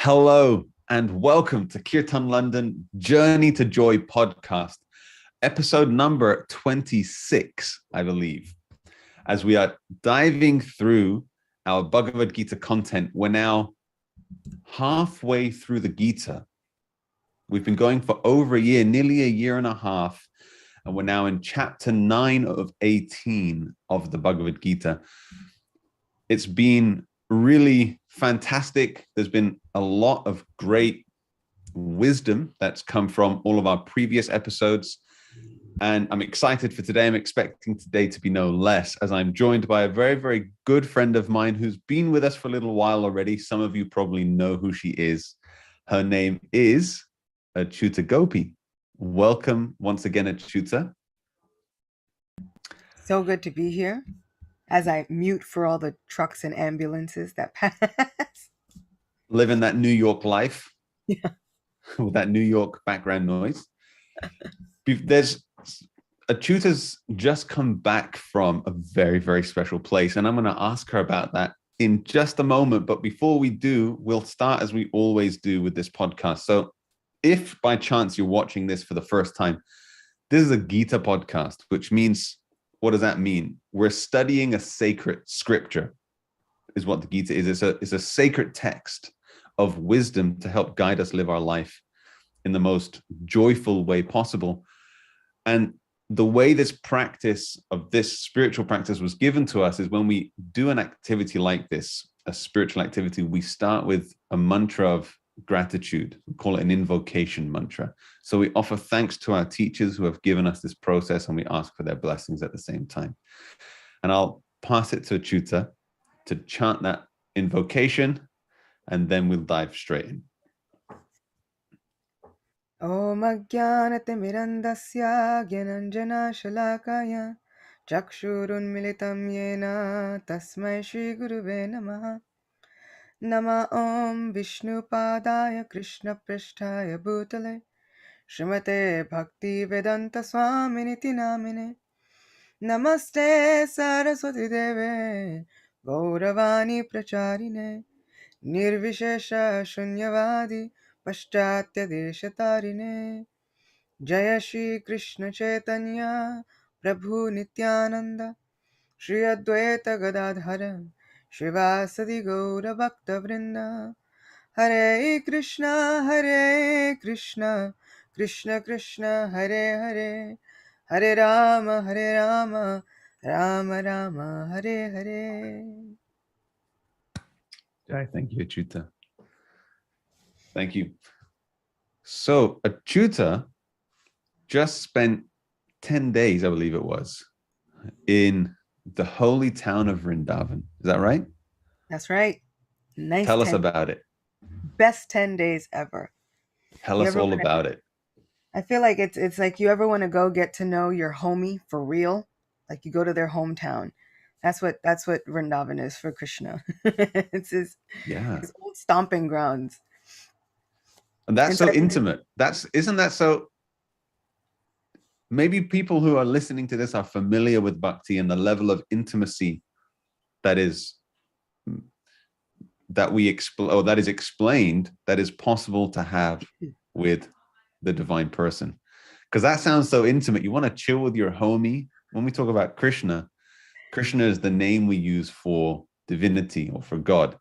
Hello and welcome to Kirtan London Journey to Joy podcast, episode number 26, I believe. As we are diving through our Bhagavad Gita content, we're now halfway through the Gita. We've been going for over a year, nearly a year and a half, and we're now in chapter 9 of 18 of the Bhagavad Gita. It's been really fantastic. There's been a lot of great wisdom that's come from all of our previous episodes. And I'm excited for today. I'm expecting today to be no less, as I'm joined by a very, very good friend of mine who's been with us for a little while already. Some of you probably know who she is. Her name is Acyuta Gopi. Welcome once again, Acyuta. So good to be here. As I mute for all the trucks and ambulances that pass. Living that New York life. Yeah. With that New York background noise. There's Acyuta's just come back from a very, very special place, and I'm going to ask her about that in just a moment. But before we do, we'll start as we always do with this podcast. So if by chance you're watching this for the first time, this is a Gita podcast, which means, what does that mean? We're studying a sacred scripture, is what the Gita is. It's a sacred text of wisdom to help guide us live our life in the most joyful way possible. And the way this practice of this spiritual practice was given to us is when we do an activity like this, a spiritual activity, we start with a mantra of gratitude. We call it an invocation mantra. So we offer thanks to our teachers who have given us this process, and we ask for their blessings at the same time. And I'll pass it to Acyuta to chant that invocation, and then we'll dive straight in. Om Ajnanatirmirandasya Gyananjana Shalakaya Chakshurunmilitam Yena Tasmai Shri Guruve Namaha Nama Om Vishnu Padaya Krishna Prishtaya Bhutale Srimate Bhakti Vedanta Swaminiti Namine Namaste Saraswati Deve Gauravani Pracharine Nirvishesha Shunyavadi Paschatya Deshatarine Jaya Shri Krishna Chaitanya Prabhu Nityananda Shri Advaita Gadadhara Shivasadi Gaura Bhakta Vrinda Hare Krishna Krishna Krishna Hare Hare Hare Rama Rama Rama Hare Hare. Thank you, Acyuta. Thank you. So Acyuta just spent 10 days, I believe it was, in the holy town of Vrindavan. Is that right? That's right. Nice. Tell us about it. Best 10 days ever. Tell us all about it. I feel like it's like you ever want to go get to know your homie for real, like you go to their hometown. That's what Vrindavan is for Krishna. It's his old stomping grounds. And that's so intimate. Isn't that so? Maybe people who are listening to this are familiar with bhakti and the level of intimacy that is explained, that is possible to have with the divine person. Because that sounds so intimate. You want to chill with your homie. When we talk about Krishna, Krishna is the name we use for divinity or for God.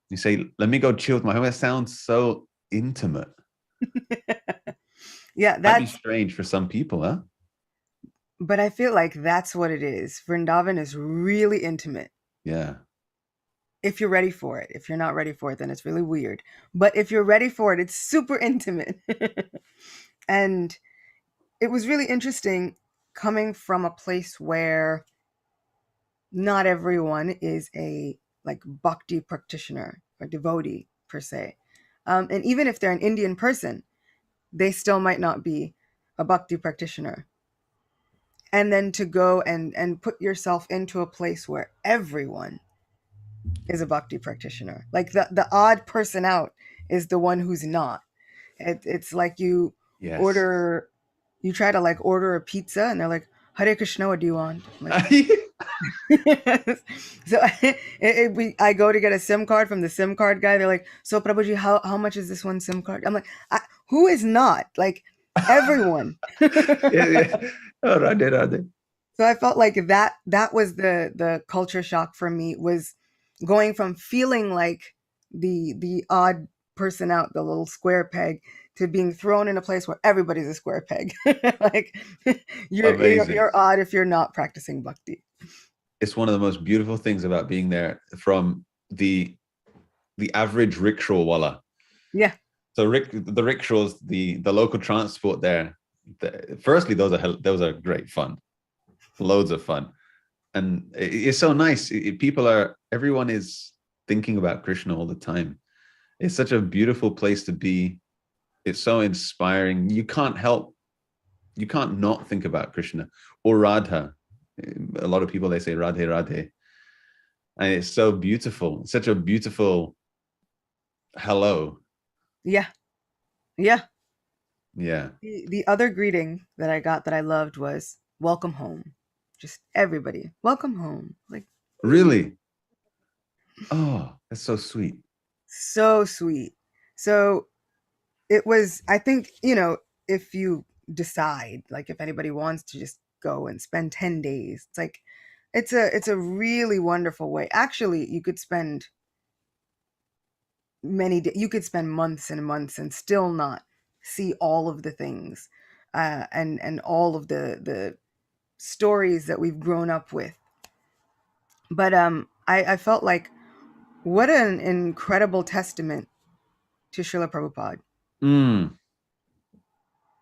You say, let me go chill with my homie. That sounds so intimate. Yeah, that'd be strange for some people, huh? But I feel like that's what it is. Vrindavan is really intimate. Yeah. If you're ready for it. If you're not ready for it, then it's really weird. But if you're ready for it, it's super intimate. And it was really interesting coming from a place where not everyone is a like bhakti practitioner or devotee per se. And even if they're an Indian person, they still might not be a bhakti practitioner. And then to go and put yourself into a place where everyone is a bhakti practitioner. Like the odd person out is the one who's not. It's like you try to like order a pizza and they're like, Hare Krishna, what do you want? Like, So I go to get a SIM card from the SIM card guy. They're like, "So Prabhuji, how much is this one SIM card?" I'm like, "Who is not like everyone?" Yeah, yeah. Oh, Radhe, Radhe. So I felt like that was the culture shock for me, was going from feeling like the odd person out, the little square peg, to being thrown in a place where everybody's a square peg. Like Amazing. you're odd if you're not practicing bhakti. It's one of the most beautiful things about being there from the average rickshaw walla. Yeah. So the rickshaws, the local transport there. Firstly, those are great fun, loads of fun, and it's so nice. Everyone is thinking about Krishna all the time. It's such a beautiful place to be. It's so inspiring. You can't not think about Krishna or Radha. A lot of people, they say Radhe Radhe, and it's so beautiful. It's such a beautiful hello. Yeah. Yeah. Yeah. The other greeting that I got that I loved was "Welcome home." Just everybody, welcome home. Like, Really? Oh, that's so sweet. so sweet. So it was, I think, if you decide, like, if anybody wants to just go and spend 10 days, it's like, it's a really wonderful way. Actually, you could spend you could spend months and months and still not see all of the things, and all of the stories that we've grown up with. But I felt like, what an incredible testament to Srila Prabhupada. Mm,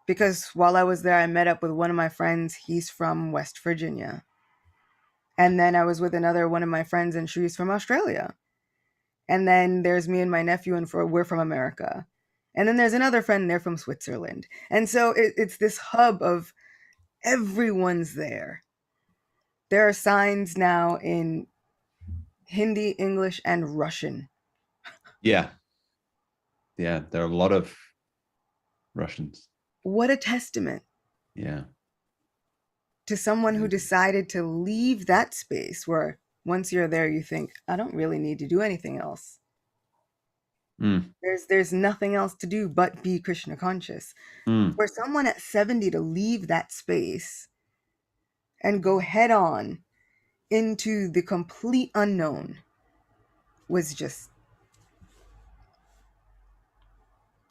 Because while I was there, I met up with one of my friends. He's from West Virginia. And then I was with another one of my friends, and she's from Australia. And then there's me and my nephew, and we're from America. And then there's another friend, they're from Switzerland. And so it's this hub of everyone's there. There are signs now in Hindi, English, and Russian. yeah. Yeah. There are a lot of Russians. What a testament Yeah. to someone who decided to leave that space where once you're there, you think, I don't really need to do anything else. Mm, There's nothing else to do but be Krishna conscious. mm. For someone at 70 to leave that space and go head on into the complete unknown was just,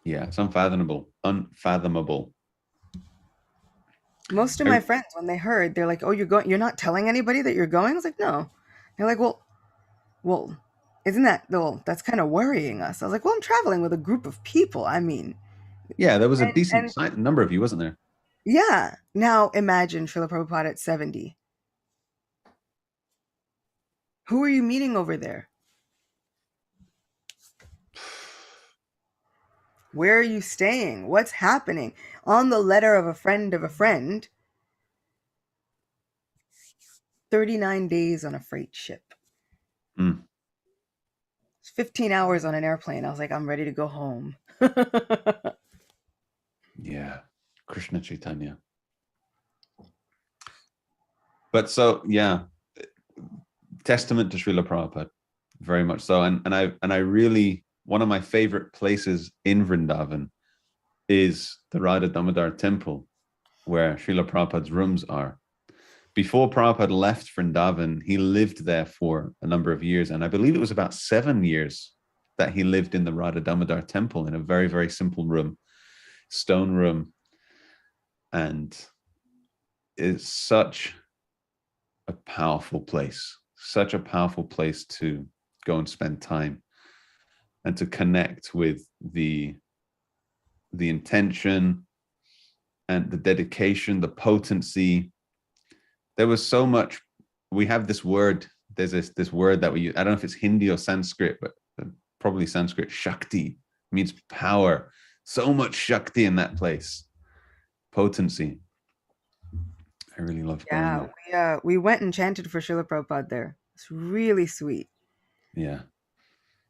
Yeah. It's unfathomable. Unfathomable. most of I, my friends, when they heard, they're like, "Oh, you're not telling anybody that you're going?" I was like, "No." They're like, "Well, isn't that, well, that's kind of worrying us." I was like, "Well, I'm traveling with a group of people. I mean," yeah, there was a and decent number of you, wasn't there? yeah. Now imagine Srila Prabhupada at 70. Who are you meeting over there? Where are you staying? What's happening? On the letter of a friend, 39 days on a freight ship. Mm, 15 hours on an airplane. I was like, I'm ready to go home. yeah. Krishna Chaitanya. But so, yeah, testament to Srila Prabhupada, very much so. And I really, one of my favorite places in Vrindavan is the Radha Damodar temple, where Srila Prabhupada's rooms are. Before Prabhupada left Vrindavan, he lived there for a number of years. And I believe it was about 7 years that he lived in the Radha Damodar temple in a very, very simple room, stone room. And it's such a powerful place to go and spend time and to connect with the intention and the dedication, the potency. There was so much. We have this word. There's this word that we use. I don't know if it's Hindi or Sanskrit, but probably Sanskrit. Shakti means power. So much Shakti in that place. Potency. I really loved going Yeah, there. we went and chanted for Srila Prabhupada there. It's really sweet. Yeah.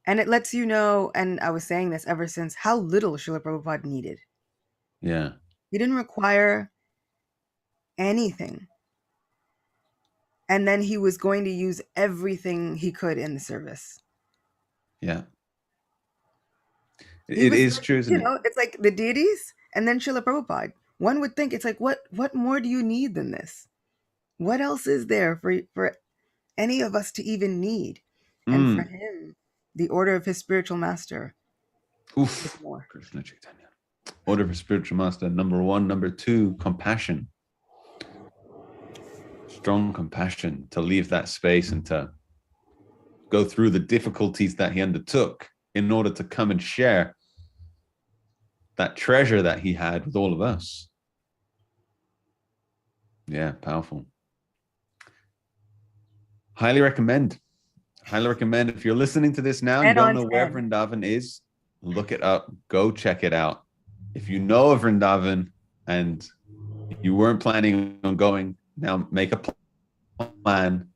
And it lets you know, and I was saying this ever since, how little Srila Prabhupada needed. Yeah. He didn't require anything. And then he was going to use everything he could in the service. Yeah. He It was is like, true, isn't it? it's like the deities and then Srila Prabhupada. One would think it's like, what more do you need than this? What else is there for any of us to even need? And for Mm. him, the order of his spiritual master was Oof. more. Krishna Chaitanya. Order for spiritual master, number 1. Number 2, compassion. Strong compassion to leave that space and to go through the difficulties that he undertook in order to come and share that treasure that he had with all of us. Yeah, powerful. Highly recommend. Highly recommend. If you're listening to this now and you 10 don't on know where 10. Vrindavan is, look it up. Go check it out. If you know of Vrindavan and you weren't planning on going, now make a plan.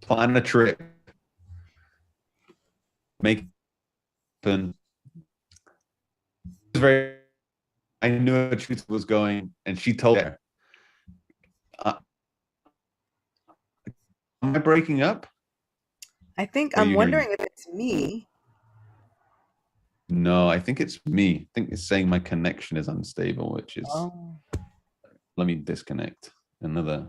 Plan a trip. Make it happen. Very. I knew Acyuta was going, and she told her, "Am I breaking up? I think Or are I'm you hearing wondering me?" if it's me. No, I think it's me. I think it's saying my connection is unstable, which is, Oh. let me disconnect another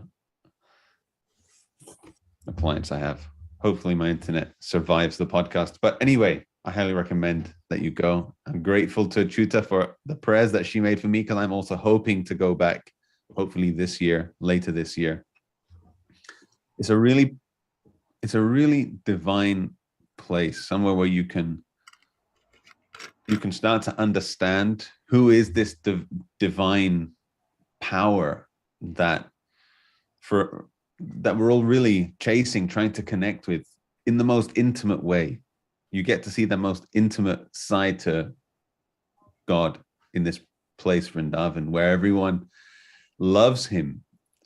appliance I have. Hopefully my internet survives the podcast. But anyway, I highly recommend that you go. I'm grateful to Acyuta for the prayers that she made for me, because I'm also hoping to go back, hopefully this year, later this year. It's a really divine place, somewhere where you can start to understand who is this divine power that we're all really chasing, trying to connect with in the most intimate way. You get to see the most intimate side to God in this place, Vrindavan, where everyone loves him.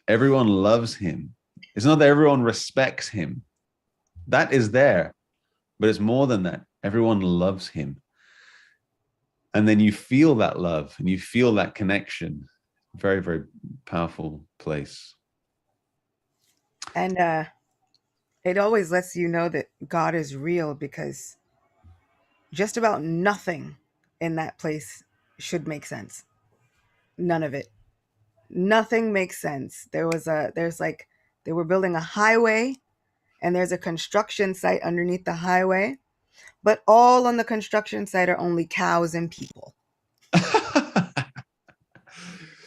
Everyone loves him. It's not that everyone respects him. That is there, but it's more than that. Everyone loves him. And then you feel that love and you feel that connection. Very, very powerful place. And it always lets you know that God is real, because just about nothing in that place should make sense. None of it. Nothing makes sense. They were building a highway, and there's a construction site underneath the highway, but all on the construction site are only cows and people.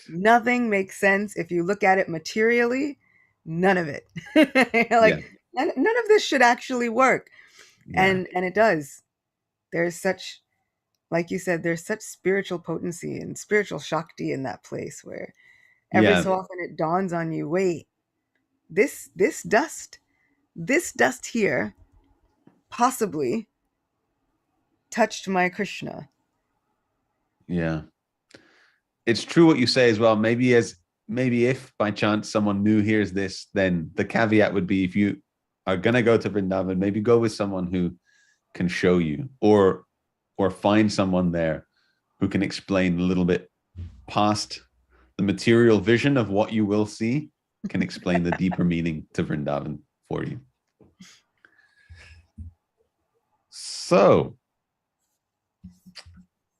Nothing makes sense if you look at it materially. None of it. Like, yeah. none of this should actually work. Yeah. And it does. There's such, like you said, there's such spiritual potency and spiritual shakti in that place, where every so often it dawns on you, wait, this dust here possibly touched my Krishna. Yeah. It's true what you say as well. Maybe if by chance someone new hears this, then the caveat would be, if you are going to go to Vrindavan, maybe go with someone who can show you, or find someone there who can explain a little bit past the material vision of what you will see, can explain the deeper meaning to Vrindavan for you. So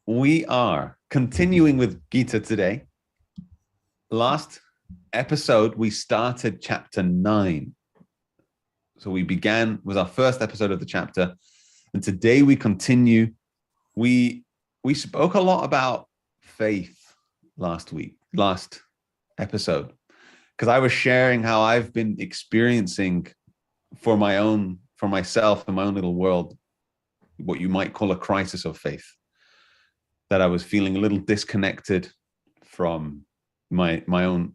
we are continuing with Gita today. Last episode, we started chapter 9. So we began with our first episode of the chapter, and today we continue. We spoke a lot about faith last episode, because I was sharing how I've been experiencing for myself in my own little world, what you might call a crisis of faith. That I was feeling a little disconnected from my own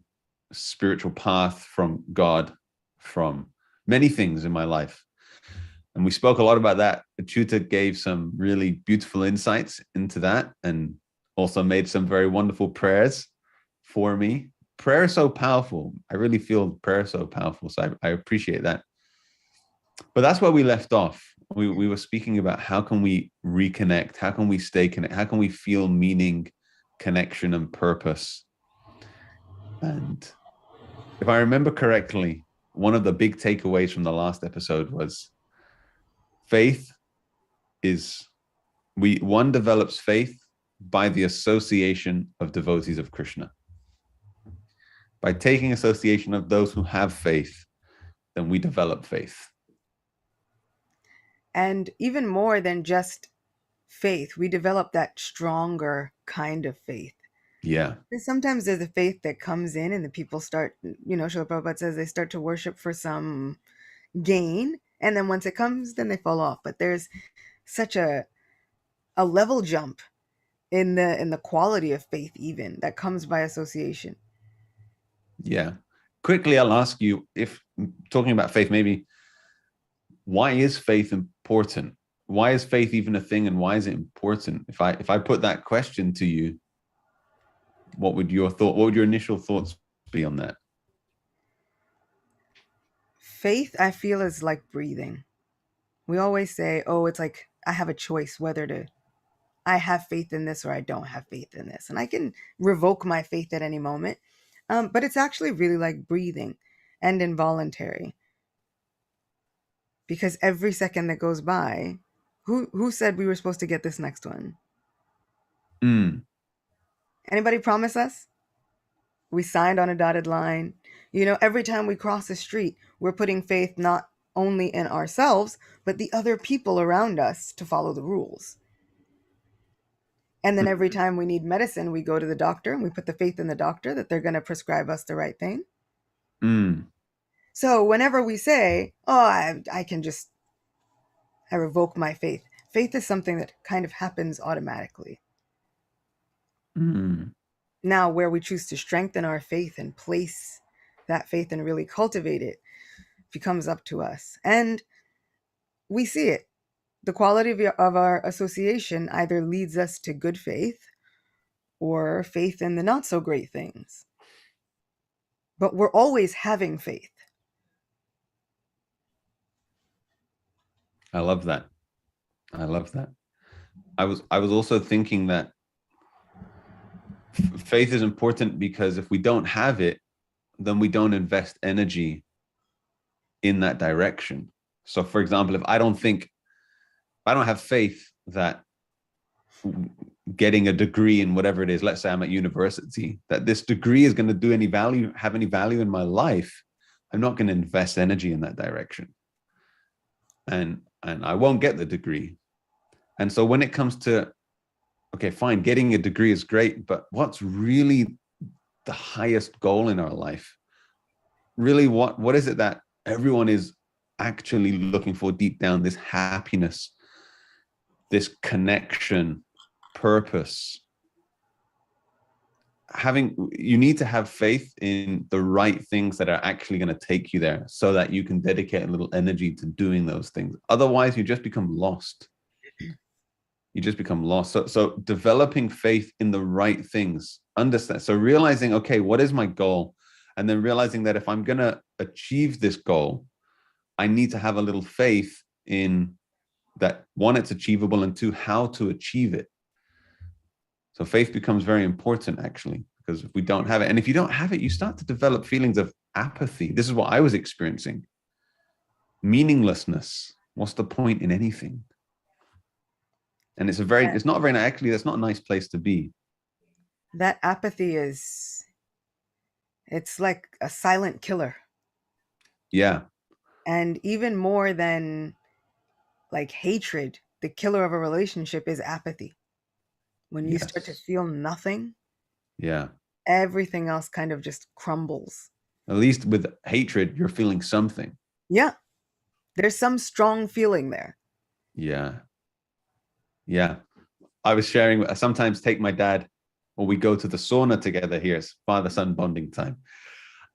spiritual path, from God, from many things in my life. And we spoke a lot about that. Acyuta gave some really beautiful insights into that, and also made some very wonderful prayers for me. Prayer is so powerful. I really feel prayer is so powerful. So I appreciate that. But that's where we left off. We were speaking about how can we reconnect? How can we stay connected? How can we feel meaning, connection, and purpose? And if I remember correctly, one of the big takeaways from the last episode was faith is one develops faith by the association of devotees of Krishna. By taking association of those who have faith, then we develop faith. And even more than just faith, we develop that stronger kind of faith. Yeah. And sometimes there's a faith that comes in and the people start, Srila Prabhupada says they start to worship for some gain. And then once it comes, then they fall off. But there's such a level jump in the quality of faith even that comes by association. Yeah. Quickly, I'll ask you, if talking about faith, maybe why is faith important? Why is faith even a thing, and why is it important? If I put that question to you, what would your initial thoughts be on that? Faith, I feel, is like breathing. We always say, oh, it's like I have a choice whether I have faith in this or I don't have faith in this. And I can revoke my faith at any moment. But it's actually really like breathing and involuntary. Because every second that goes by, who said we were supposed to get this next one? Anybody promise us? We signed on a dotted line. Every time we cross the street, we're putting faith not only in ourselves, but the other people around us to follow the rules. And then every time we need medicine, we go to the doctor and we put the faith in the doctor that they're going to prescribe us the right thing. So whenever we say, oh, I revoke my faith. Faith is something that kind of happens automatically. Now, where we choose to strengthen our faith and place that faith and really cultivate it becomes up to us. And we see it. The quality of our association either leads us to good faith or faith in the not so great things. But we're always having faith. I love that. I was also thinking that faith is important because if we don't have it, then we don't invest energy in that direction. So for example, if I don't have faith that getting a degree in whatever it is, let's say I'm at university, that this degree is going to have any value in my life, I'm not going to invest energy in that direction. And I won't get the degree. And so when it comes to, okay, fine, getting a degree is great, but what's really the highest goal in our life? Really, what is it that everyone is actually looking for deep down? This happiness, this connection, purpose. You need to have faith in the right things that are actually going to take you there so that you can dedicate a little energy to doing those things. Otherwise, you just become lost. So developing faith in the right things, understand. So realizing, okay, what is my goal? And then realizing that if I'm going to achieve this goal, I need to have a little faith in that, one, it's achievable, and two, how to achieve it. So faith becomes very important, actually, because if we don't have it, and if you don't have it, you start to develop feelings of apathy. This is what I was experiencing. Meaninglessness. What's the point in anything? And it's not a very, actually, that's not a nice place to be. That apathy it's like a silent killer. Yeah. And even more than like hatred, the killer of a relationship is apathy. When you start to feel nothing, everything else kind of just crumbles. At least with hatred, you're feeling something. Yeah. There's some strong feeling there. Yeah. I was sharing, I sometimes take my dad, or we go to the sauna together here. It's father-son bonding time.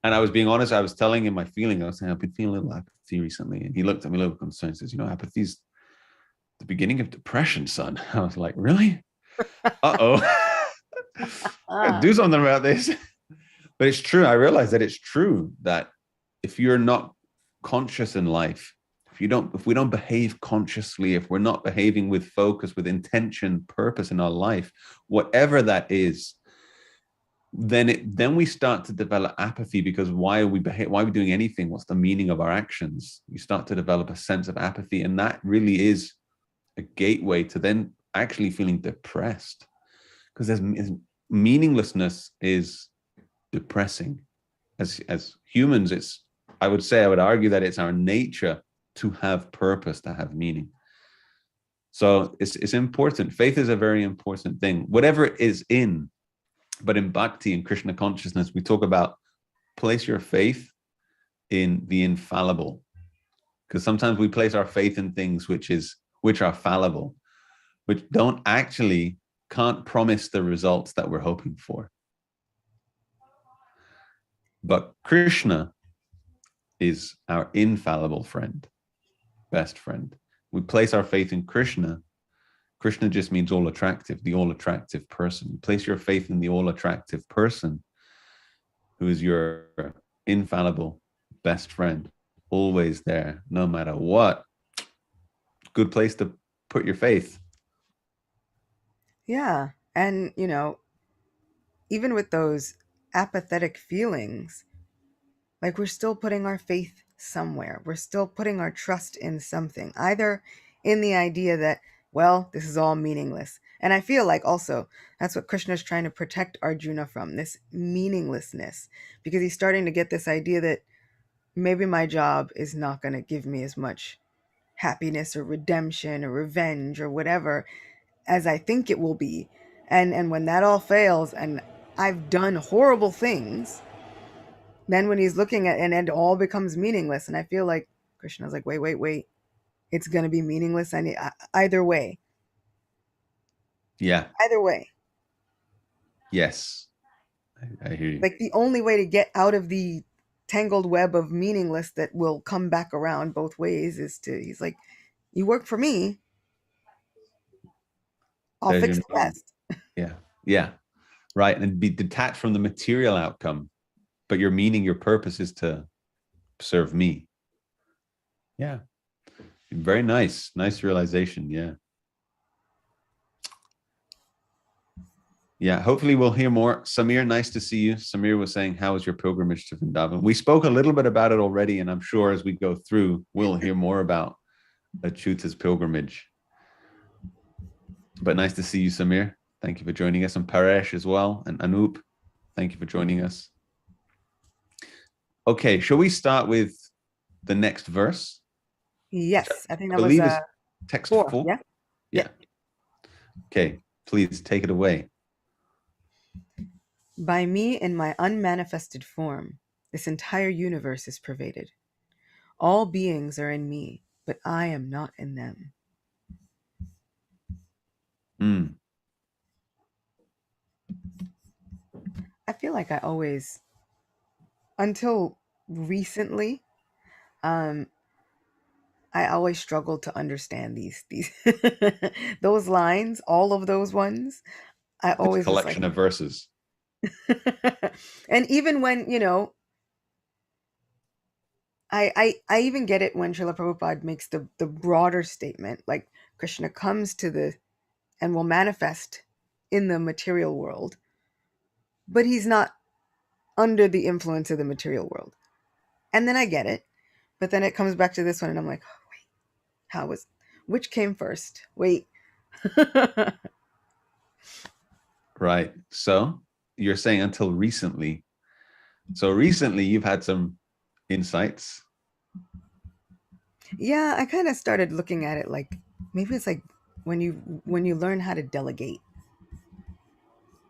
And I was being honest, I was telling him my feeling. I was saying, I've been feeling a little apathy recently. And he looked at me a little concerned and says, apathy's the beginning of depression, son. I was like, really? Uh-oh. Do something about this. But it's true. I realized that it's true that if you're not conscious in life, if we don't behave consciously, if we're not behaving with focus, with intention, purpose in our life, whatever that is, then we start to develop apathy, because why are we doing anything? What's the meaning of our actions? You start to develop a sense of apathy, and that really is a gateway to then actually feeling depressed, because there's meaninglessness is depressing. As humans, I would argue that it's our nature to have purpose, to have meaning. So it's important. Faith is a very important thing, whatever it is in. But in Bhakti and Krishna consciousness, we talk about place your faith in the infallible, because sometimes we place our faith in things which are fallible, which can't promise the results that we're hoping for. But Krishna is our infallible friend, best friend. We place our faith in Krishna. Krishna just means all attractive, the all attractive person. Place your faith in the all attractive person, who is your infallible best friend, always there, no matter what. Good place to put your faith. Yeah. And, even with those apathetic feelings, like we're still putting our faith somewhere. We're still putting our trust in something, either in the idea that, well, this is all meaningless. And I feel like also that's what Krishna is trying to protect Arjuna from, this meaninglessness, because he's starting to get this idea that maybe my job is not going to give me as much happiness or redemption or revenge or whatever as I think it will be. And when that all fails and I've done horrible things, then when he's looking at, and it all becomes meaningless. And I feel like Krishna's like, wait, it's going to be meaningless. Either way. Yeah. Either way. Yes. I hear you. Like the only way to get out of the tangled web of meaningless that will come back around both ways he's like, you work for me, I'll fix the rest. Yeah. Yeah. Right. And be detached from the material outcome, but your meaning, your purpose is to serve me. Yeah. Very nice. Nice realization. Yeah. Yeah. Hopefully we'll hear more. Samir, nice to see you. Samir was saying, how was your pilgrimage to Vrindavan? We spoke a little bit about it already, and I'm sure as we go through, we'll hear more about Acyuta's pilgrimage. But nice to see you, Samir. Thank you for joining us. And Paresh as well. And Anup, thank you for joining us. Okay, shall we start with the next verse? Yes, I think that was text 4. Yeah. Okay, please take it away. By me in my unmanifested form, this entire universe is pervaded. All beings are in me, but I am not in them. I feel like I always, until recently, I always struggled to understand these those lines, all of those ones. I always collection of verses. And even when, I even get it when Srila Prabhupada makes the broader statement, like Krishna comes to and will manifest in the material world, but he's not under the influence of the material world. And then I get it, but then it comes back to this one and I'm like, oh, wait, which came first? Wait. Right. So you're saying until recently. So recently you've had some insights. Yeah, I kind of started looking at it like maybe it's like when you learn how to delegate.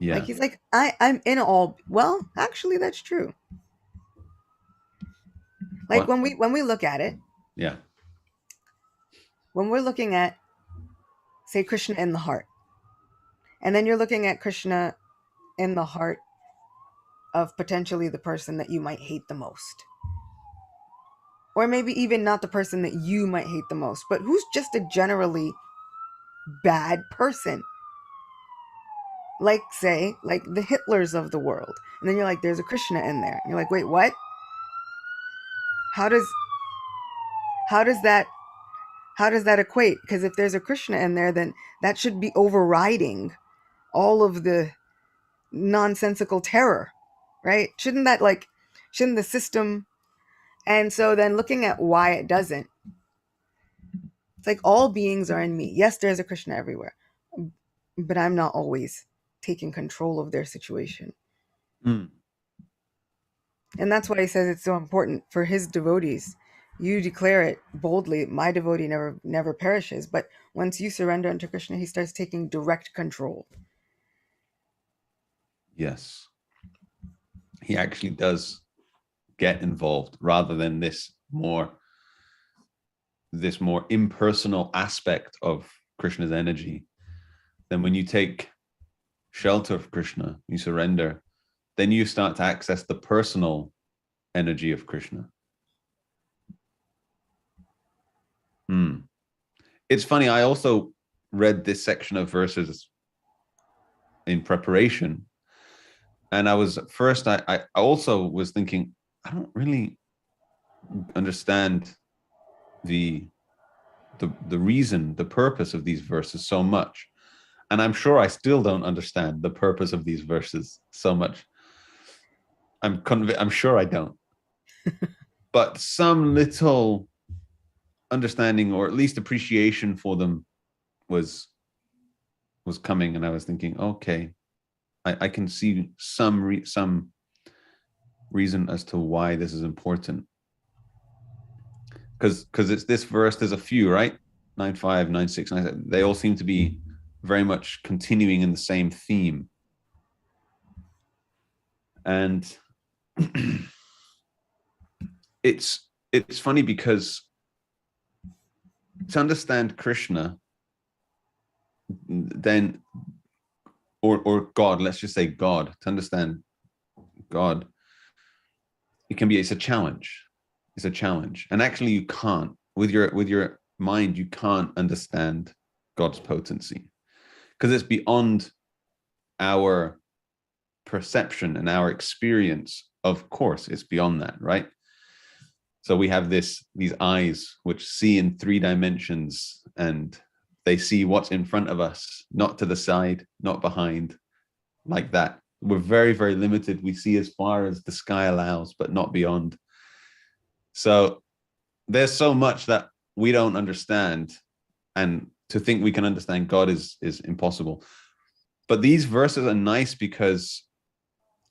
Yeah. Like he's like, I'm in all. Well, actually, that's true. Like when we look at it. Yeah. When we're looking at, say, Krishna in the heart, and then you're looking at Krishna in the heart of potentially the person that you might hate the most. Or maybe even not the person that you might hate the most, but who's just a generally bad person. Like, say, like the Hitlers of the world. And then you're like, there's a Krishna in there. And you're like, wait, what? How does that equate? Because if there's a Krishna in there, then that should be overriding all of the nonsensical terror, right? Shouldn't the system? And so then looking at why it doesn't, it's like all beings are in me. Yes, there's a Krishna everywhere, but I'm not always taking control of their situation. Mm. And that's why he says it's so important for his devotees. You declare it boldly, my devotee never perishes. But once you surrender unto Krishna, he starts taking direct control. Yes. He actually does get involved rather than this more impersonal aspect of Krishna's energy. Then when you take shelter of Krishna, you surrender, then you start to access the personal energy of Krishna. It's funny, I also read this section of verses in preparation. And I was first, I also was thinking, I don't really understand the reason, the purpose of these verses so much. And I'm sure I still don't understand the purpose of these verses so much. I'm sure I don't. But some little understanding or at least appreciation for them was coming, and I was thinking, okay, I can see some reason as to why this is important. Because it's this verse, there's a few, right? 9.5, 9.6, 9.7. They all seem to be very much continuing in the same theme. And it's funny because to understand Krishna, then or God, let's just say God, to understand God, it's a challenge. It's a challenge. And actually you can't, with your mind, you can't understand God's potency because it's beyond our perception and our experience. Of course, it's beyond that, right? So we have these eyes which see in 3 dimensions, and they see what's in front of us, not to the side, not behind, like that. We're very, very limited. We see as far as the sky allows, but not beyond. So there's so much that we don't understand, and to think we can understand God is impossible. But these verses are nice because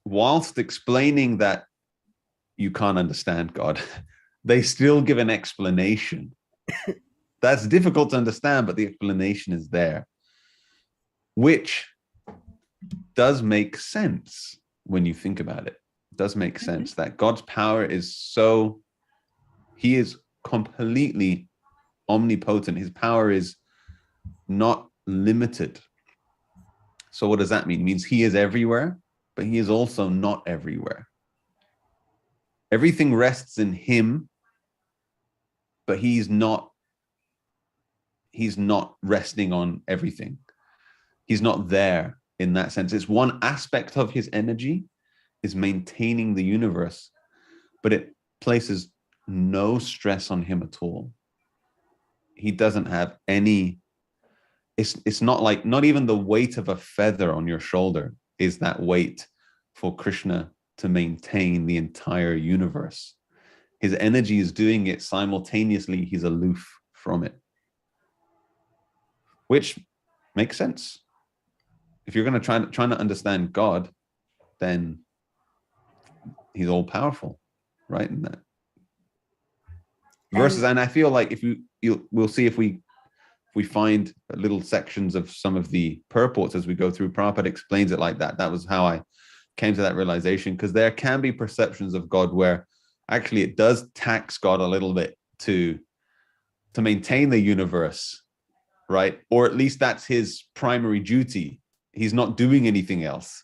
whilst explaining that you can't understand God, they still give an explanation. That's difficult to understand, but the explanation is there, which does make sense when you think about it. It does make sense that God's power is so, he is completely omnipotent. His power is not limited. So what does that mean? It means he is everywhere, but he is also not everywhere. Everything rests in him, but he's not resting on everything. He's not there in that sense. It's one aspect of his energy is maintaining the universe, but it places no stress on him at all. He doesn't have any, it's not like, not even the weight of a feather on your shoulder is that weight for Krishna to maintain the entire universe. His energy is doing it simultaneously. He's aloof from it, which makes sense. If you're going to try to understand God, then he's all powerful, right? In that verses, and I feel like if we'll see if we find little sections of some of the purports as we go through. Prabhupada explains it like that. That was how I came to that realization, because there can be perceptions of God where actually it does tax God a little bit to maintain the universe, right? Or at least that's his primary duty. He's not doing anything else.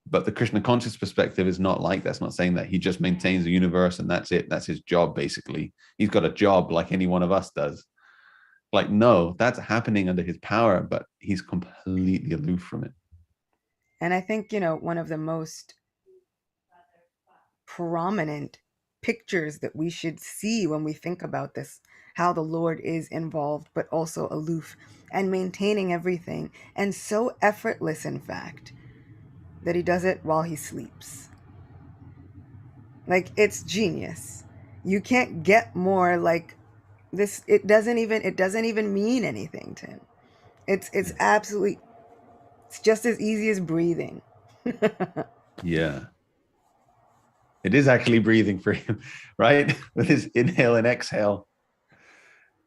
But the Krishna conscious perspective is not like that. It's not saying that he just maintains the universe and that's it. That's his job, basically. He's got a job like any one of us does. Like, no, that's happening under his power, but he's completely aloof from it. And I think, one of the most prominent pictures that we should see when we think about this, how the Lord is involved, but also aloof and maintaining everything, and so effortless, in fact, that he does it while he sleeps. Like, it's genius. You can't get more like this. It doesn't even mean anything to him. It's absolutely, it's just as easy as breathing. Yeah. It is actually breathing for him, right? With his inhale and exhale,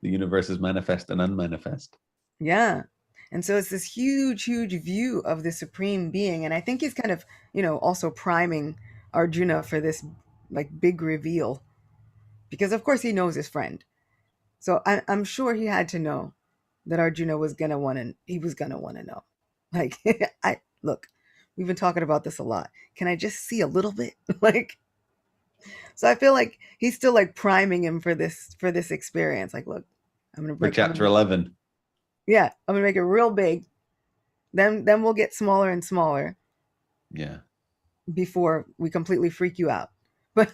the universe is manifest and unmanifest. Yeah. And so it's this huge, huge view of the supreme being. And I think he's kind of, also priming Arjuna for this like big reveal. Because of course he knows his friend. So I'm sure he had to know that Arjuna was gonna want to know. Like, I look, we've been talking about this a lot. Can I just see a little bit? Like, so I feel like he's still like priming him for this experience. Like, look, For chapter 11. yeah, I'm gonna make it real big. Then we'll get smaller and smaller Yeah. before we completely freak you out. But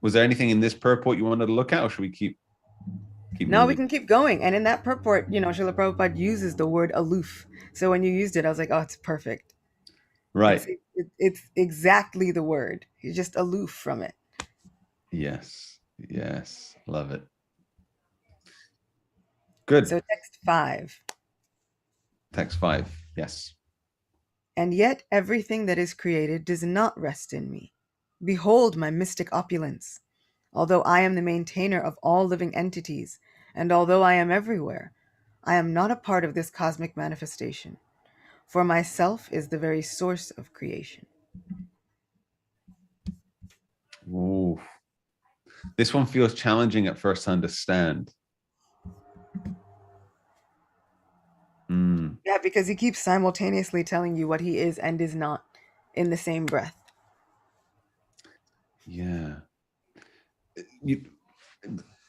Was there anything in this purport you wanted to look at, or should we keep now we moving? can keep going. And in that purport, Srila Prabhupada uses the word aloof. So when you used it, I was like, oh, it's perfect. It's Right. it's exactly the word. He's just aloof from it. Yes. Yes. Love it. Good. So text 5. Text 5. Yes. And yet everything that is created does not rest in me. Behold my mystic opulence. Although I am the maintainer of all living entities, and although I am everywhere, I am not a part of this cosmic manifestation. For myself is the very source of creation. Ooh. This one feels challenging at first to understand. Mm, Yeah, because he keeps simultaneously telling you what he is and is not in the same breath. yeah. You,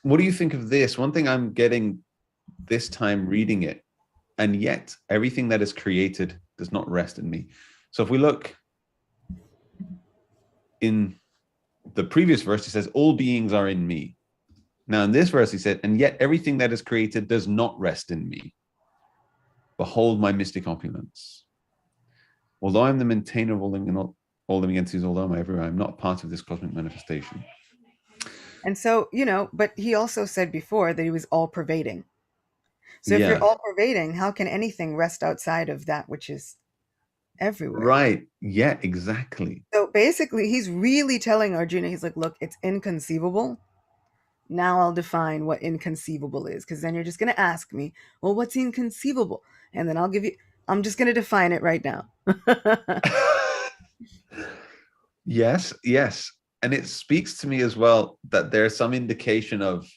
what do you think of this? One thing I'm getting this time reading it, and yet everything that is created does not rest in me. So if we look in the previous verse, he says, all beings are in me. Now in this verse, he said, and yet everything that is created does not rest in me. Behold my mystic opulence. Although I'm the maintainer of all living entities, although I'm everywhere, I'm not part of this cosmic manifestation. And so, but he also said before that he was all pervading. So if you're Yeah. all pervading, how can anything rest outside of that which is everywhere? Right. Yeah, exactly. So basically, he's really telling Arjuna, he's like, look, it's inconceivable. Now I'll define what inconceivable is, because then you're just going to ask me, well, what's inconceivable? And then I'm just going to define it right now. Yes, yes. And it speaks to me as well that there's some indication of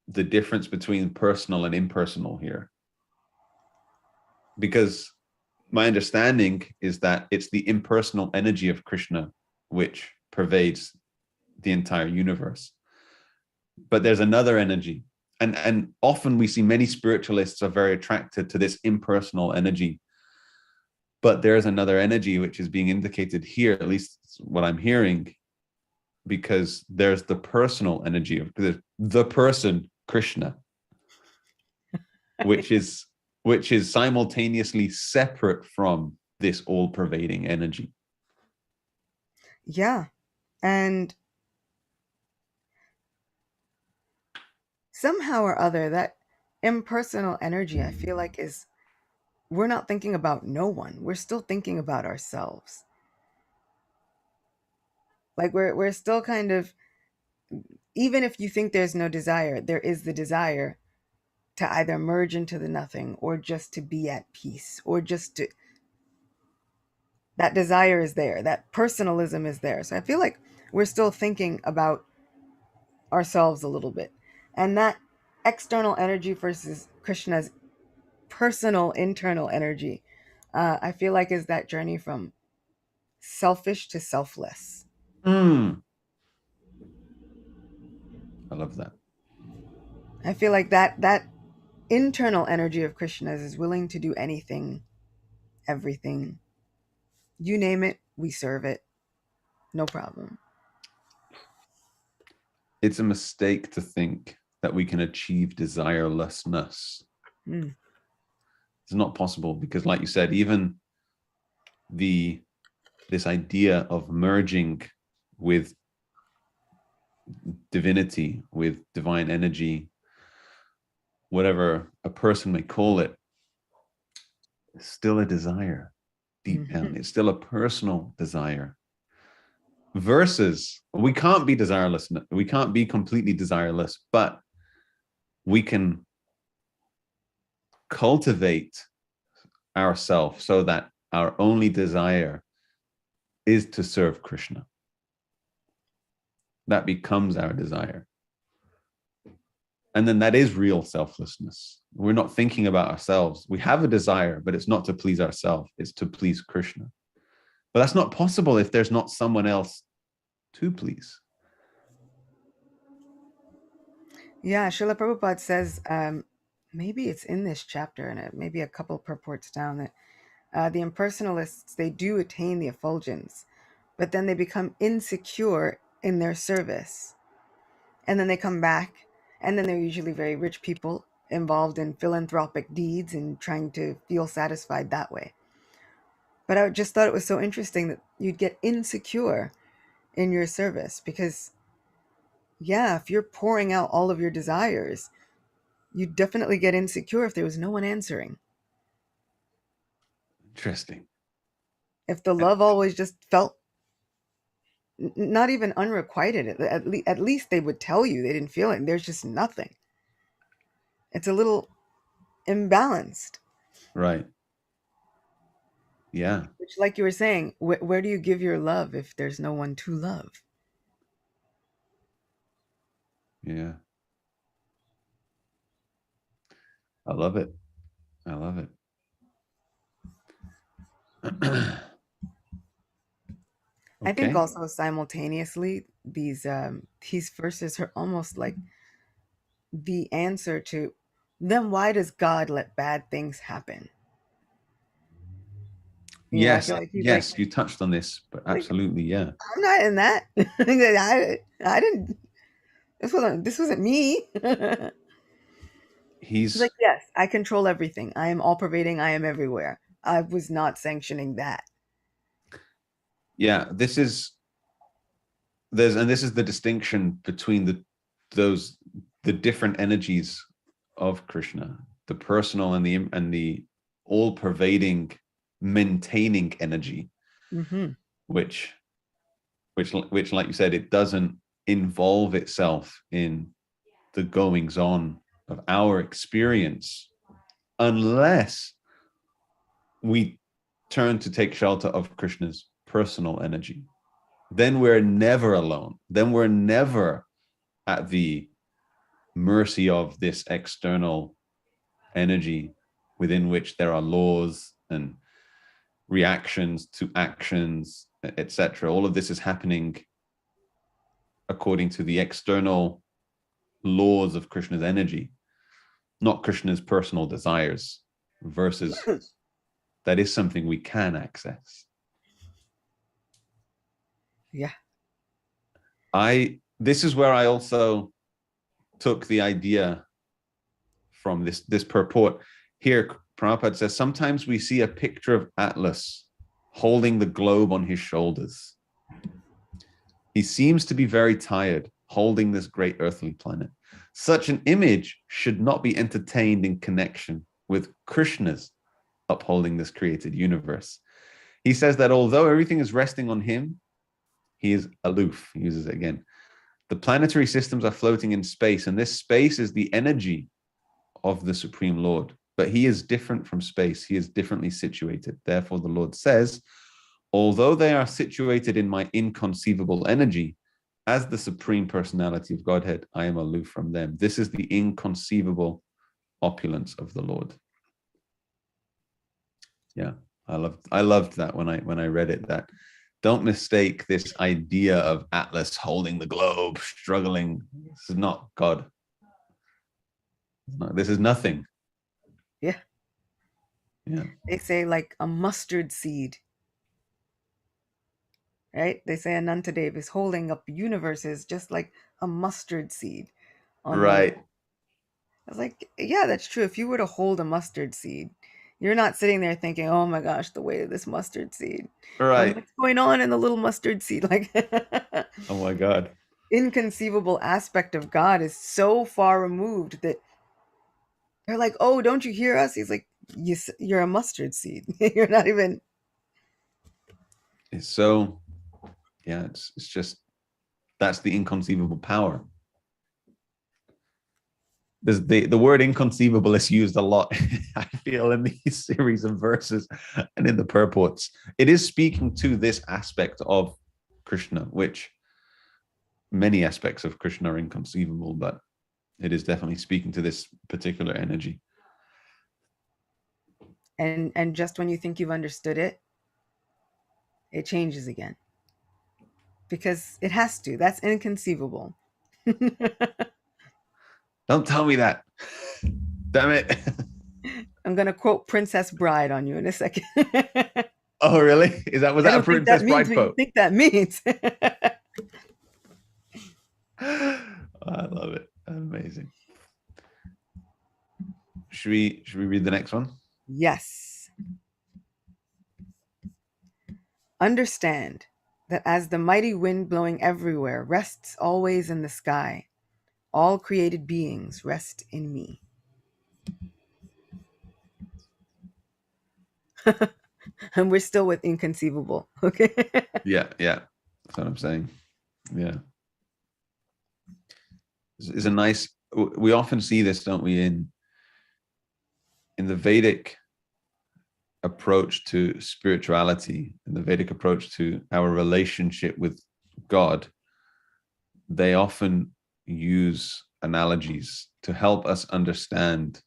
the difference between personal and impersonal here. Because my understanding is that it's the impersonal energy of Krishna which pervades the entire universe. But there's another energy. And often we see many spiritualists are very attracted to this impersonal energy. But there's another energy which is being indicated here, at least what I'm hearing, because there's the personal energy of the person Krishna, which is simultaneously separate from this all-pervading energy. Yeah. And somehow or other, that impersonal energy, I feel like, we're not thinking about no one. We're still thinking about ourselves. Like we're still kind of, even if you think there's no desire, there is the desire to either merge into the nothing or just to be at peace or just to, that desire is there, that personalism is there. So I feel like we're still thinking about ourselves a little bit. And that external energy versus Krishna's personal internal energy, I feel like is that journey from selfish to selfless. I love that. I feel like that internal energy of Krishna's is willing to do anything, everything. You name it, we serve it. No problem. It's a mistake to think that we can achieve desirelessness. Mm. It's not possible because, like you said, even the this idea of merging with divinity, with divine energy, whatever a person may call it, is still a desire deep Mhm. down. It's still a personal desire. Versus, we can't be desireless. We can't be completely desireless, but we can cultivate ourselves so that our only desire is to serve Krishna. That becomes our desire. And then that is real selflessness. We're not thinking about ourselves. We have a desire, but it's not to please ourselves, it's to please Krishna. But that's not possible if there's not someone else to please. Yeah, Srila Prabhupada says, maybe it's in this chapter, and maybe a couple purports down, that the impersonalists, they do attain the effulgence, but then they become insecure in their service. And then they come back, and then they're usually very rich people involved in philanthropic deeds and trying to feel satisfied that way. But I just thought it was so interesting that you'd get insecure in your service because, yeah, if you're pouring out all of your desires, you'd definitely get insecure if there was no one answering. Interesting. If the love always just felt not even unrequited, at least they would tell you they didn't feel it. And there's just nothing. It's a little imbalanced. Right. Yeah. Which, like you were saying, where do you give your love if there's no one to love? Yeah. I love it. I love it. I think Okay. also simultaneously these verses are almost like the answer to, then why does God let bad things happen? I Yes. feel like he's Yes. You touched on this, but like absolutely. Yeah. I'm not in that. I didn't. This wasn't me. He's He's, like, yes, I control everything. I am all pervading. I am everywhere. I was not sanctioning that. yeah. This is the distinction between the different energies of Krishna, the personal and the all pervading, maintaining energy, Hmm. which which, like you said, it doesn't involve itself in the goings on of our experience unless we turn to take shelter of Krishna's personal energy. Then we're never alone. Then we're never at the mercy of this external energy within which there are laws and reactions to actions, etc. All of this is happening according to the external laws of Krishna's energy, not Krishna's personal desires, versus that is something we can access. Yeah. This is where I also took the idea from this purport. Here, Prabhupada says, sometimes we see a picture of Atlas holding the globe on his shoulders. He seems to be very tired, holding this great earthly planet. Such an image should not be entertained in connection with Krishna's upholding this created universe. He says that although everything is resting on him, he is aloof. He uses it again. The planetary systems are floating in space, and this space is the energy of the Supreme Lord. But he is different from space. He is differently situated. Therefore, the Lord says, although they are situated in my inconceivable energy, as the Supreme Personality of Godhead, I am aloof from them. This is the inconceivable opulence of the Lord. Yeah, I loved that when I read it. That don't mistake this idea of Atlas holding the globe, struggling. This is not God. No, this is nothing. Yeah. Yeah. They say like a mustard seed, right? They say Anantadev is holding up universes just like a mustard seed on one. Right. I was like, yeah, that's true. If you were to hold a mustard seed, You're not sitting there thinking, oh my gosh, the weight of this mustard seed. Right. What's going on in the little mustard seed? Like, Oh my God. inconceivable aspect of God is so far removed that they're like, oh, don't you hear us? He's like, yes, you're a mustard seed. You're not even. It's so, yeah, it's just, that's the inconceivable power. The word inconceivable is used a lot, I feel, in these series of verses and in the purports. It is speaking to this aspect of Krishna, which many aspects of Krishna are inconceivable, but it is definitely speaking to this particular energy. And just when you think you've understood it, it changes again. Because it has to. That's inconceivable. Don't tell me that. Damn it. I'm going to quote Princess Bride on you in a second. Oh, really? Was I that a don't think that Princess means Bride what you quote? think that means. I love it. Amazing. Should we read the next one? Yes. Understand that as the mighty wind blowing everywhere rests always in the sky, all created beings rest in me. And we're still with inconceivable. Okay. Yeah, yeah. That's what I'm saying. Yeah. It's a nice, we often see this, don't we, in the Vedic approach to spirituality, in the Vedic approach to our relationship with God. They often use analogies to help us understand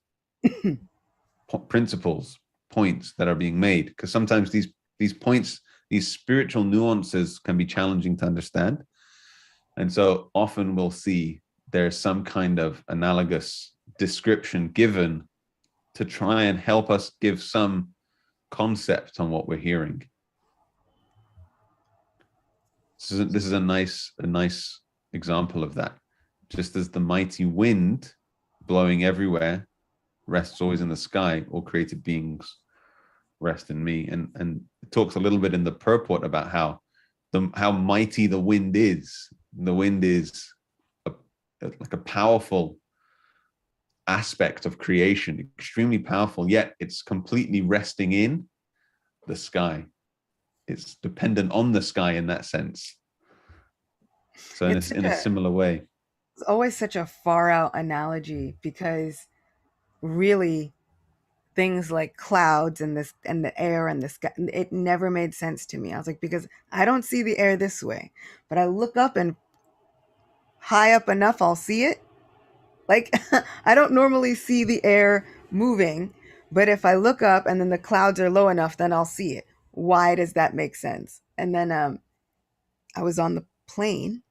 principles, points that are being made, because sometimes these points, these spiritual nuances can be challenging to understand. And so often we'll see there's some kind of analogous description given to try and help us give some concept on what we're hearing. This is a nice example of that. Just as the mighty wind blowing everywhere rests always in the sky, all created beings rest in me. And it talks a little bit in the purport about how mighty the wind is. The wind is like a powerful aspect of creation, extremely powerful, yet it's completely resting in the sky. It's dependent on the sky in that sense. So in a similar way. It's always such a far out analogy, because really things like clouds and this and the air and the sky, it never made sense to me. I was like, because I don't see the air this way, but I look up and high up enough I'll see it. Like, I don't normally see the air moving, but if I look up and then the clouds are low enough, then I'll see it. Why does that make sense? And then I was on the plane,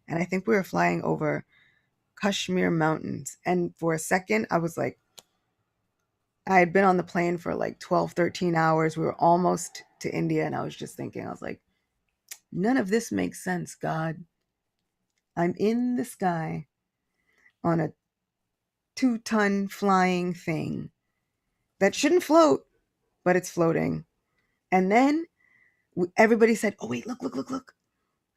and I think we were flying over Kashmir mountains, and for a second I was like, I had been on the plane for like 12, 13 hours. We were almost to India, and I was just thinking, I was like, none of this makes sense, God. I'm in the sky on a 2-ton flying thing that shouldn't float, but it's floating. And then everybody said, oh, wait, look, look, look, look.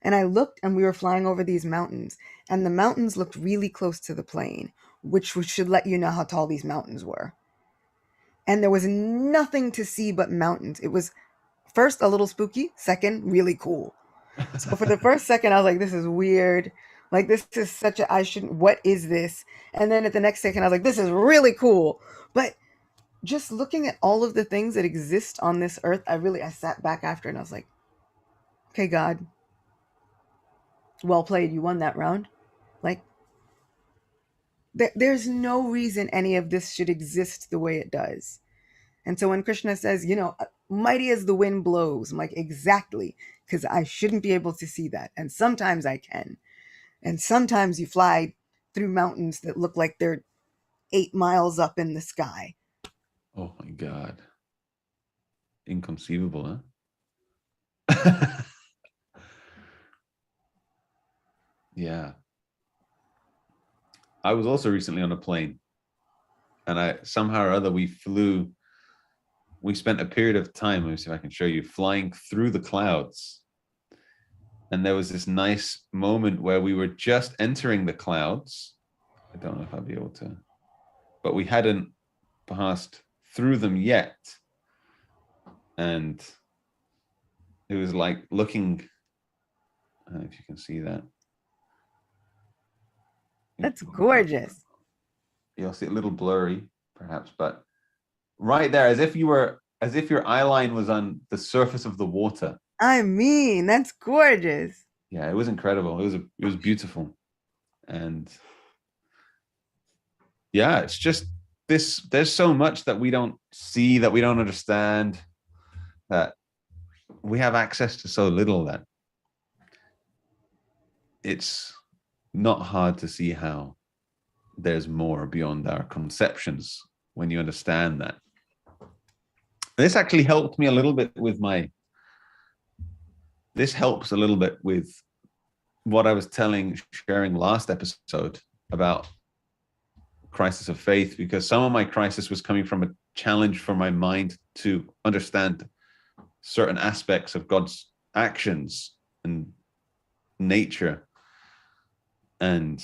And I looked, and we were flying over these mountains, and the mountains looked really close to the plane, which should let you know how tall these mountains were. And there was nothing to see but mountains. It was first a little spooky, second really cool. So for the first second I was like, this is weird, like this is such a, I shouldn't, what is this? And then at the next second I was like, this is really cool. But just looking at all of the things that exist on this earth, I sat back after and I was like, okay, God, well played, you won that round. Like, there's no reason any of this should exist the way it does. And so when Krishna says, mighty as the wind blows, I'm like, exactly, because I shouldn't be able to see that. And sometimes I can. And sometimes you fly through mountains that look like they're 8 miles up in the sky. Oh my God. Inconceivable, huh? Yeah. I was also recently on a plane, and I somehow or other we flew we spent a period of time, let me see if I can show you, flying through the clouds. And there was this nice moment where we were just entering the clouds. I don't know if I'll be able to, but we hadn't passed through them yet. And it was like looking, I don't know if you can see that. That's gorgeous. You'll see it a little blurry, perhaps, but right there, as if your eye line was on the surface of the water. I mean, that's gorgeous. Yeah, it was incredible. It was beautiful. And yeah, it's just this, there's so much that we don't see, that we don't understand, that we have access to so little, that it's not hard to see how there's more beyond our conceptions when you understand that. This actually helped me a little bit with this helps a little bit with what I was sharing last episode about crisis of faith, because some of my crisis was coming from a challenge for my mind to understand certain aspects of God's actions and nature. And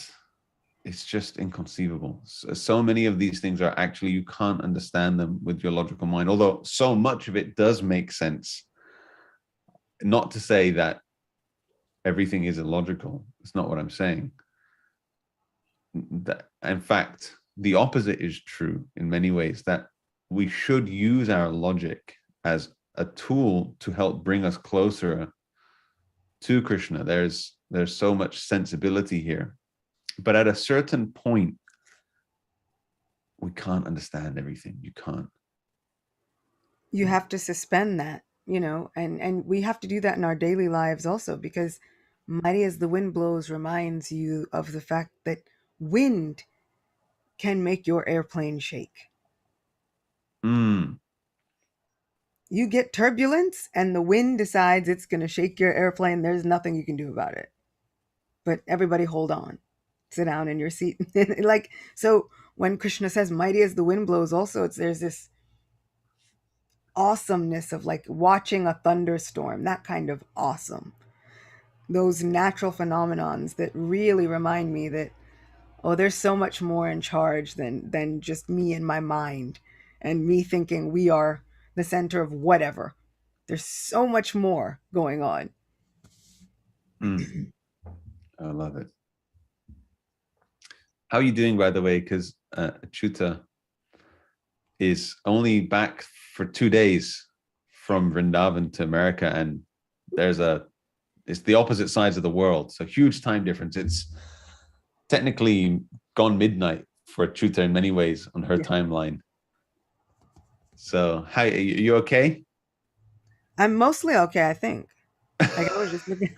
it's just inconceivable. So many of these things are actually, you can't understand them with your logical mind, although so much of it does make sense. Not to say that everything is illogical. It's not what I'm saying. That, in fact, the opposite is true in many ways, that we should use our logic as a tool to help bring us closer to Krishna. There's so much sensibility here. But at a certain point, we can't understand everything. You can't. You have to suspend that, and we have to do that in our daily lives also, because mighty as the wind blows reminds you of the fact that wind can make your airplane shake. Mm. You get turbulence and the wind decides it's going to shake your airplane. There's nothing you can do about it. But everybody hold on. Sit down in your seat. Like, so when Krishna says mighty as the wind blows, also there's this awesomeness of like watching a thunderstorm, that kind of awesome. Those natural phenomenons that really remind me that, oh, there's so much more in charge than just me and my mind and me thinking we are the center of whatever. There's so much more going on. Mm. I love it. How are you doing, by the way? Because Acyuta is only back for 2 days from Vrindavan to America, and it's the opposite sides of the world, so huge time difference. It's technically gone midnight for Acyuta in many ways on her timeline. So, how are you okay? I'm mostly okay, I think. Like, I was just looking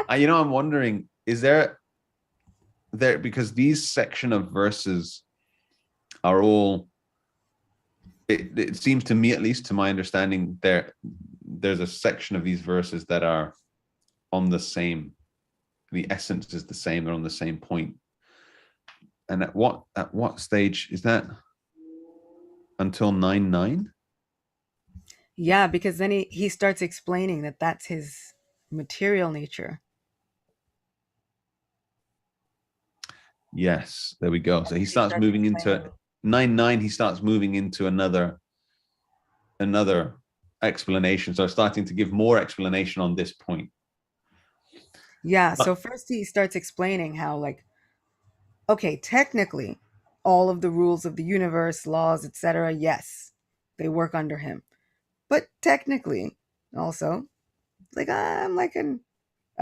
I'm wondering, is there because these section of verses are all, it seems to me, at least to my understanding, there's a section of these verses that are on the same, the essence is the same, they're on the same point. And at what stage is that? Until 9:9? Yeah, because then he starts explaining that that's his material nature. Yes, there we go. So he starts moving into 9:9. He starts moving into another explanation. So starting to give more explanation on this point. Yeah. So first he starts explaining how, like, okay, technically, all of the rules of the universe, laws, etc., yes, they work under him. But technically, also, like, I'm like a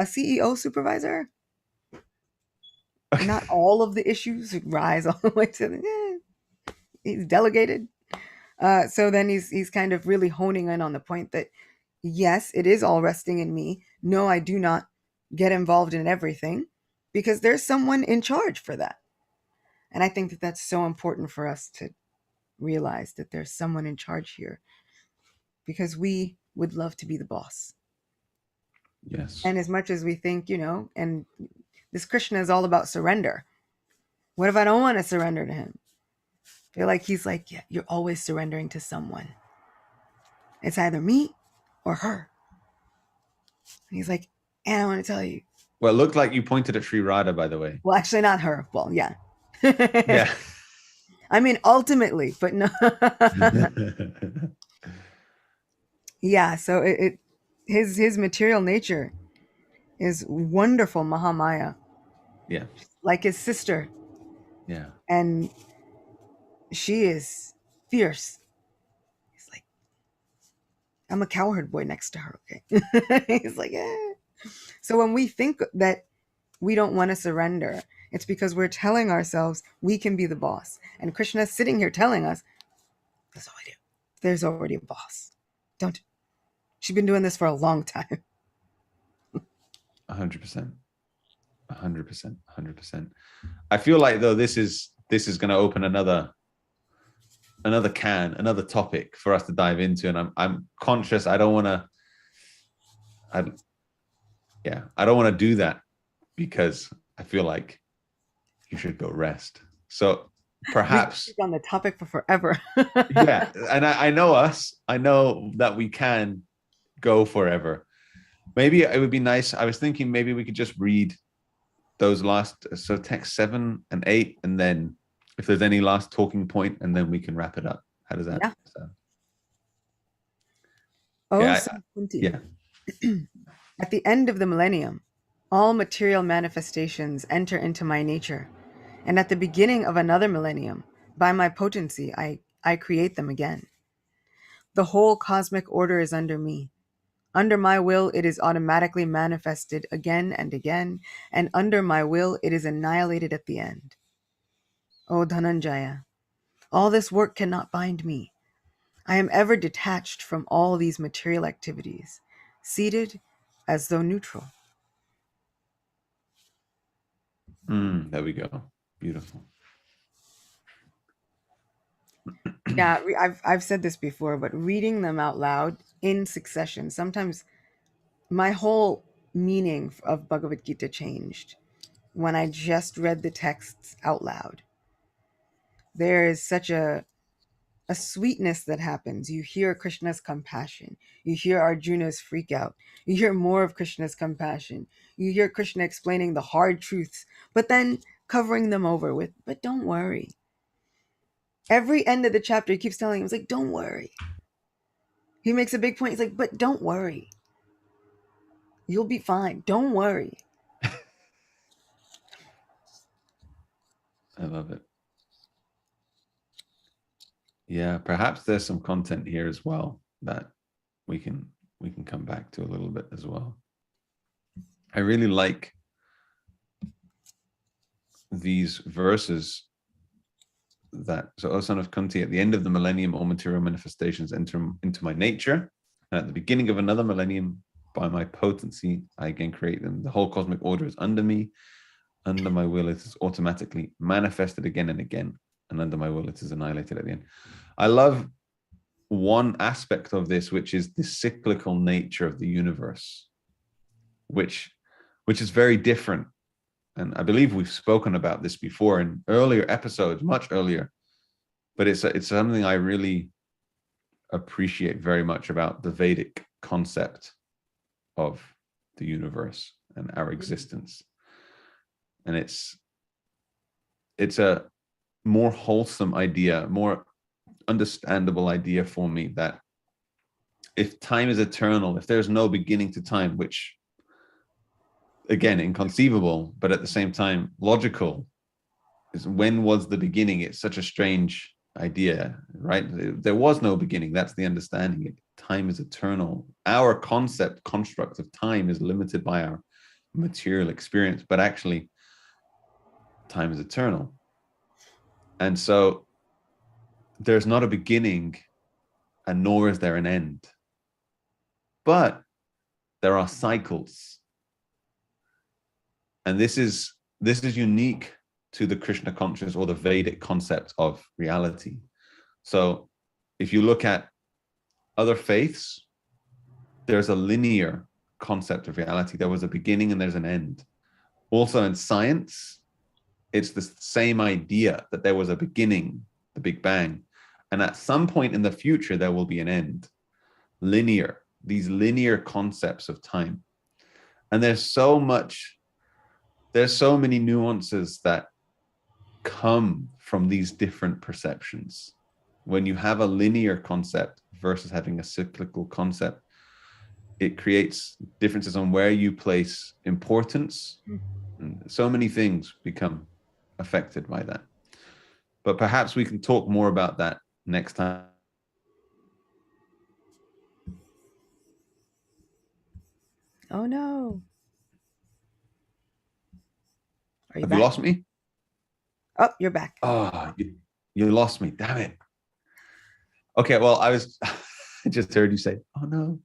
CEO supervisor. Not all of the issues rise all the way to he's delegated. So then he's kind of really honing in on the point that yes, it is all resting in me. No, I do not get involved in everything because there's someone in charge for that. And I think that that's so important for us to realize that there's someone in charge here, because we would love to be the boss. Yes. And as much as we think, and this Krishna is all about surrender. What if I don't want to surrender to him? I feel like he's like, yeah, you're always surrendering to someone. It's either me or her. And he's like, and I want to tell you. Well, it looked like you pointed at Sri Radha, by the way. Well, actually, not her. Well, yeah. Yeah. I mean, ultimately, but no. Yeah. So his material nature is wonderful, Mahamaya, Yeah. like his sister, Yeah. and she is fierce. He's like, I'm a cowherd boy next to her. Okay. He's like, eh. So when we think that we don't want to surrender, it's because we're telling ourselves we can be the boss. And Krishna's sitting here telling us, that's all I do. There's already a boss. Don't. She's been doing this for a long time. 100%. 100%. 100%. I feel like though this is going to open another topic for us to dive into, and I'm conscious I don't want to do that because I feel like you should go rest. So perhaps on the topic for forever. yeah, and I know us. I know that we can go forever. Maybe it would be nice. I was thinking maybe we could just read those last, so text 7 and 8, and then if there's any last talking point, and then we can wrap it up. How does that sound? Oh, yeah, 20. Yeah. At the end of the millennium, all material manifestations enter into my nature. And at the beginning of another millennium, by my potency, I create them again. The whole cosmic order is under me. Under my will, it is automatically manifested again and again, and under my will, it is annihilated at the end. O Dhananjaya, all this work cannot bind me. I am ever detached from all these material activities, seated as though neutral. There we go. Beautiful. Yeah, I've said this before, but reading them out loud in succession, sometimes my whole meaning of Bhagavad Gita changed when I just read the texts out loud. There is such a sweetness that happens. You hear Krishna's compassion. You hear Arjuna's freak out. You hear more of Krishna's compassion. You hear Krishna explaining the hard truths, but then covering them over with, but don't worry. Every end of the chapter, he keeps telling him, he's like, don't worry. He makes a big point. He's like, but don't worry. You'll be fine. Don't worry. I love it. Yeah, perhaps there's some content here as well that we can come back to a little bit as well. I really like these verses that, so, O son of Kunti, at the end of the millennium, all material manifestations enter into my nature. And at the beginning of another millennium, by my potency, I again create them. The whole cosmic order is under me. Under my will, it is automatically manifested again and again. And under my will, it is annihilated at the end. I love one aspect of this, which is the cyclical nature of the universe, which is very different. And I believe we've spoken about this before in earlier episodes, much earlier, but it's something I really appreciate very much about the Vedic concept of the universe and our existence. And it's a more wholesome idea, more understandable idea for me, that if time is eternal, if there's no beginning to time, which again, inconceivable, but at the same time logical, is when was the beginning? It's such a strange idea, right? There was no beginning. That's the understanding. Time is eternal. Our construct of time is limited by our material experience, but actually time is eternal. And so there's not a beginning, and nor is there an end. But there are cycles. And this is unique to the Krishna consciousness or the Vedic concept of reality. So if you look at other faiths, there's a linear concept of reality. There was a beginning and there's an end. Also in science, it's the same idea that there was a beginning, the Big Bang, and at some point in the future, there will be an end. linear, these linear concepts of time. And there's so many nuances that come from these different perceptions. When you have a linear concept versus having a cyclical concept, it creates differences on where you place importance. And so many things become affected by that. But perhaps we can talk more about that next time. Oh no. Are you Have you back? lost me? Oh, you're back. Oh, you lost me. Damn it. Okay, well, I just heard you say, oh no.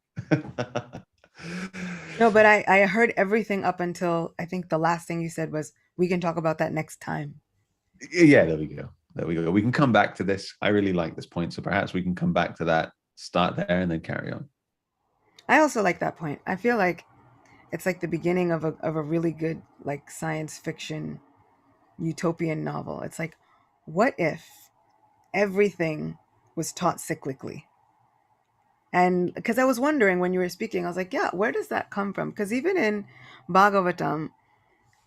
No, but I heard everything up until I think the last thing you said was we can talk about that next time. Yeah, there we go. There we go. We can come back to this. I really like this point. So perhaps we can come back to that, start there, and then carry on. I also like that point. I feel like it's like the beginning of a really good like science fiction utopian novel. It's like, what if everything was taught cyclically? And because I was wondering when you were speaking, I was like, yeah, where does that come from? Because even in Bhagavatam,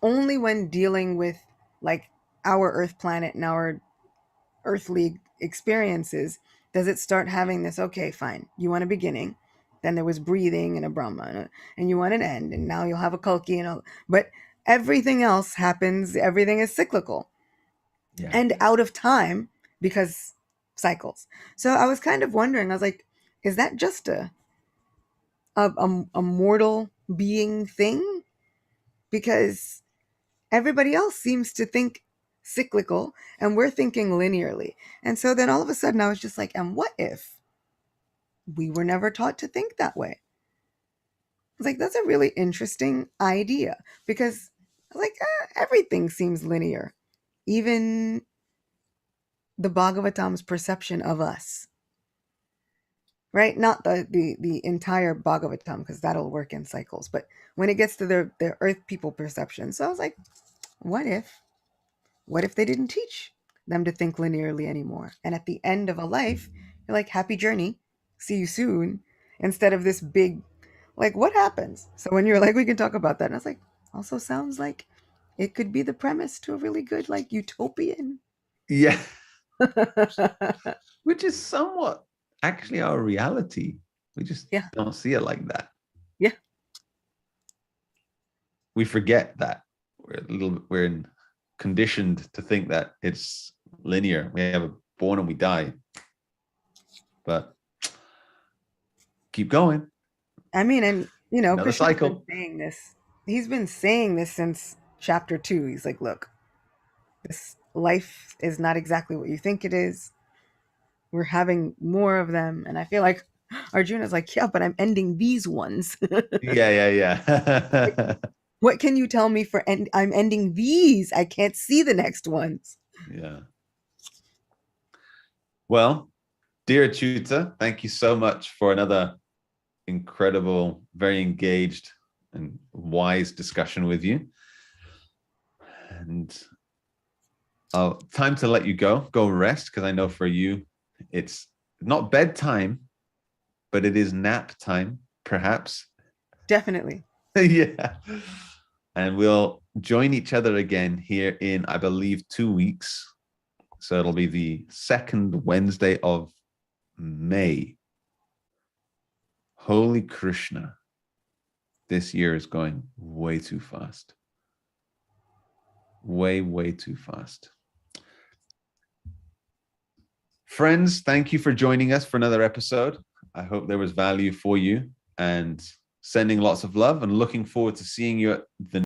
only when dealing with like our Earth planet and our earthly experiences does it start having this, okay, fine, you want a beginning, then there was breathing and a Brahma, and you want an end, and now you'll have a Kalki and all. But everything else happens, everything is cyclical Yeah. and out of time because cycles. So I was kind of wondering, I was like, is that just a mortal being thing? Because everybody else seems to think cyclical and we're thinking linearly. And so then all of a sudden I was just like, and what if we were never taught to think that way? I was like, that's a really interesting idea because I was like, everything seems linear. Even the Bhagavatam's perception of us, right? Not the entire Bhagavatam, because that'll work in cycles. But when it gets to their earth people perception. So I was like, what if? What if they didn't teach them to think linearly anymore? And at the end of a life, you're like, happy journey, see you soon, instead of this big, like, what happens? So when you're like, we can talk about that, and I was like, also sounds like it could be the premise to a really good, like, utopian. Yeah. Which is somewhat actually our reality. We just Yeah, don't see it like that. yeah, We forget that we're conditioned to think that it's linear. We have a born and we die. But keep going. I mean, and you know, Another Krishna's been cycle. saying this. He's been saying this since chapter 2. He's like, look, this life is not exactly what you think it is. We're having more of them. And I feel like Arjuna's like, yeah, but I'm ending these ones. Yeah, yeah, Like, yeah. what can you tell me for I'm ending these? I can't see the next ones. Yeah. Well, dear Acyuta, thank you so much for another incredible, very engaged and wise discussion with you. And time to let you go rest, because I know for you it's not bedtime, but it is nap time, perhaps. Definitely. Yeah. And we'll join each other again here in, I believe, 2 weeks. So it'll be the second Wednesday of May. Holy Krishna. This year is going way too fast. Way, way too fast. Friends, thank you for joining us for another episode. I hope there was value for you, and sending lots of love and looking forward to seeing you at the